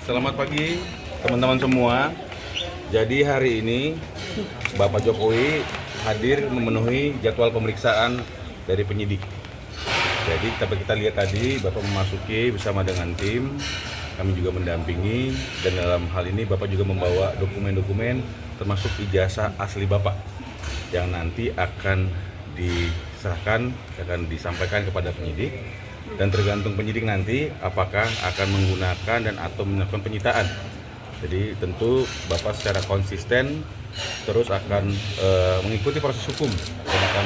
Selamat pagi teman-teman semua. Jadi hari ini Bapak Jokowi hadir memenuhi jadwal pemeriksaan dari penyidik. Jadi kita lihat tadi Bapak memasuki bersama dengan tim, kami juga mendampingi, dan dalam hal ini Bapak juga membawa dokumen-dokumen termasuk ijazah asli Bapak yang nanti akan disampaikan kepada penyidik, dan tergantung penyidik nanti apakah akan menggunakan dan atau melakukan penyitaan. Jadi tentu Bapak secara konsisten terus akan mengikuti proses hukum dan akan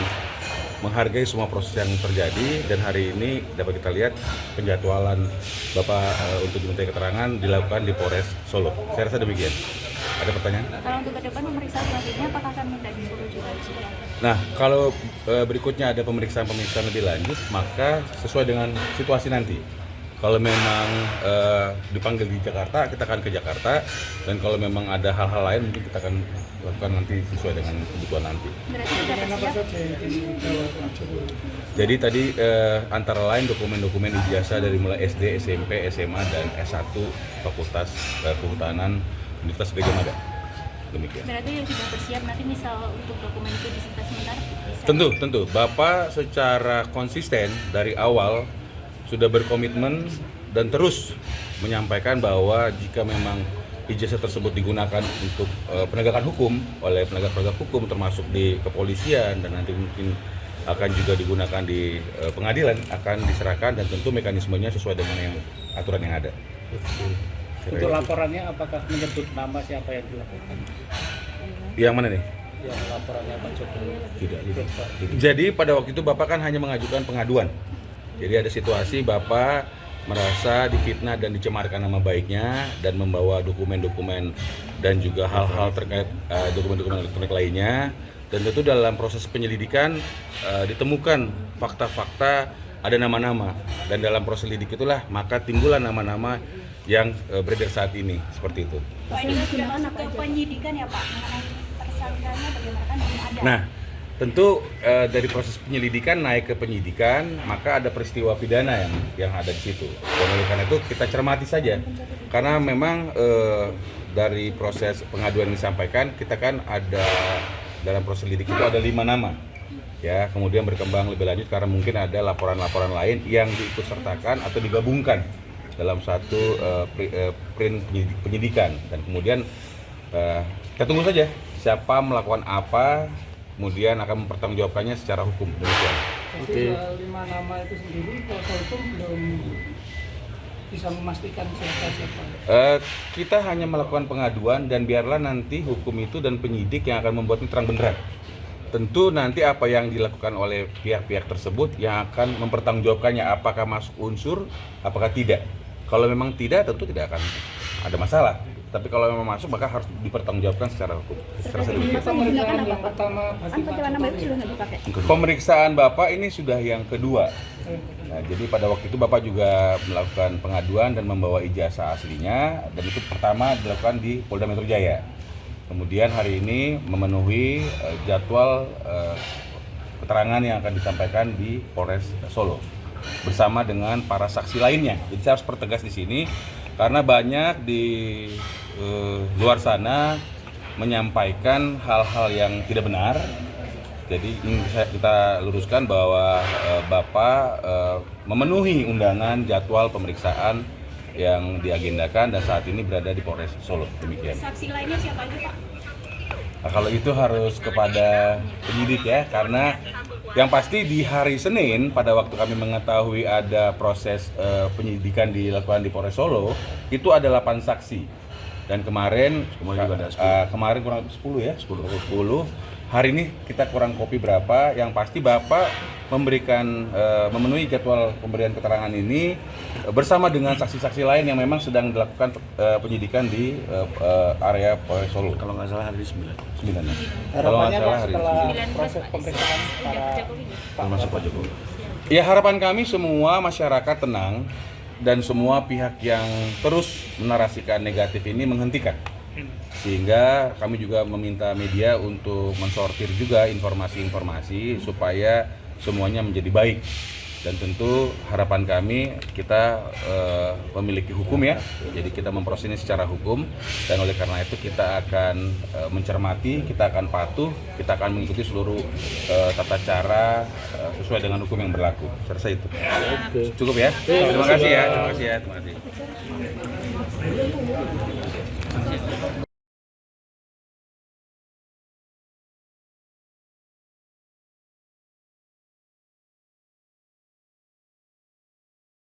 menghargai semua proses yang terjadi. Dan hari ini dapat kita lihat penjadwalan Bapak untuk dimintai keterangan dilakukan di Polres Solo. Saya rasa demikian. Ada pertanyaan? Kalau untuk ke depan pemeriksaan selanjutnya apakah akan minta di Solo juga? Nah, kalau berikutnya ada pemeriksaan lebih lanjut, maka sesuai dengan situasi nanti. Kalau memang dipanggil di Jakarta, kita akan ke Jakarta, dan kalau memang ada hal-hal lain mungkin kita akan lakukan nanti sesuai dengan kebutuhan nanti. Berarti sudah bersiap? Jadi tadi antara lain dokumen-dokumen ijazah dari mulai SD, SMP, SMA, dan S1 Fakultas Kehutanan Universitas Gajah Mada. Demikian. Berarti yang sudah bersiap nanti misal untuk dokumen itu disita sementara? Tentu. Bapak secara konsisten dari awal sudah berkomitmen dan terus menyampaikan bahwa jika memang ijazah tersebut digunakan untuk penegakan hukum oleh penegak hukum termasuk di kepolisian, dan nanti mungkin akan juga digunakan di pengadilan, akan diserahkan, dan tentu mekanismenya sesuai dengan aturan yang ada. Untuk laporannya apakah menyebut nama siapa yang dilakukan? Yang mana nih? Yang laporannya Pak Jokowi. Tidak. Jadi pada waktu itu Bapak kan hanya mengajukan pengaduan. Jadi ada situasi Bapak merasa difitnah dan dicemarkan nama baiknya, dan membawa dokumen-dokumen dan juga hal-hal terkait dokumen-dokumen elektronik lainnya. Dan tentu dalam proses penyelidikan ditemukan fakta-fakta, ada nama-nama, dan dalam proses lidik itulah maka timbullah nama-nama yang beredar saat ini, seperti itu. Pak, ini sudah masuk ke penyidikan ya Pak? Mengenai tersangkanya bagaimana, kan belum ada? Nah, tentu dari proses penyelidikan naik ke penyidikan, maka ada peristiwa pidana yang ada di situ. Dan oleh karena itu kita cermati saja, karena memang dari proses pengaduan yang disampaikan, kita kan ada dalam proses lidik itu ada 5 nama. Ya, kemudian berkembang lebih lanjut karena mungkin ada laporan-laporan lain yang diikutsertakan atau digabungkan dalam satu print penyidikan, dan kemudian kita tunggu saja siapa melakukan apa, kemudian akan mempertanggungjawabkannya secara hukum. Demikian. Jadi 5 nama itu sendiri kuasa hukum belum bisa memastikan siapa. Kita hanya melakukan pengaduan, dan biarlah nanti hukum itu dan penyidik yang akan membuatnya terang benderang. Tentu nanti apa yang dilakukan oleh pihak-pihak tersebut yang akan mempertanggungjawabkannya, apakah masuk unsur, apakah tidak. Kalau memang tidak, tentu tidak akan ada masalah. Tapi kalau memang masuk, maka harus dipertanggungjawabkan secara hukum. Pemeriksaan yang pertama Pemeriksaan Bapak ini sudah yang kedua. Nah, jadi pada waktu itu Bapak juga melakukan pengaduan dan membawa ijazah aslinya, dan itu pertama dilakukan di Polda Metro Jaya. Kemudian hari ini memenuhi jadwal keterangan yang akan disampaikan di Polres Solo bersama dengan para saksi lainnya. Jadi saya harus pertegas di sini karena banyak di luar sana menyampaikan hal-hal yang tidak benar. Jadi ini kita luruskan bahwa Bapak memenuhi undangan jadwal pemeriksaan yang diagendakan dan saat ini berada di Polres Solo. Demikian. Saksi lainnya siapa aja Pak? Nah, kalau itu harus kepada penyidik ya, karena yang pasti di hari Senin pada waktu kami mengetahui ada proses penyidikan dilakukan di Polres Solo, itu ada 8 saksi. Dan kemarin juga ada 10. Kemarin kurang 10 ya, 10. Hari ini kita kurang kopi berapa, yang pasti Bapak memenuhi jadwal pemberian keterangan ini bersama dengan saksi-saksi lain yang memang sedang dilakukan penyidikan di area Polres Solo. Kalau nggak salah hari 9. 9 ya. Kalau nggak Harapannya salah Pak, hari setelah 9. proses pemeriksaan Termasuk Pak Jokowi. Ya, harapan kami semua masyarakat tenang dan semua pihak yang terus menarasikan negatif ini menghentikan. Sehingga kami juga meminta media untuk mensortir juga informasi-informasi supaya semuanya menjadi baik. Dan tentu harapan kami kita memiliki hukum ya, jadi kita memproses ini secara hukum, dan oleh karena itu kita akan mencermati, kita akan patuh, kita akan mengikuti seluruh tata cara sesuai dengan hukum yang berlaku. Saya itu. Cukup ya. Terima kasih ya. Terima kasih ya. Terima kasih.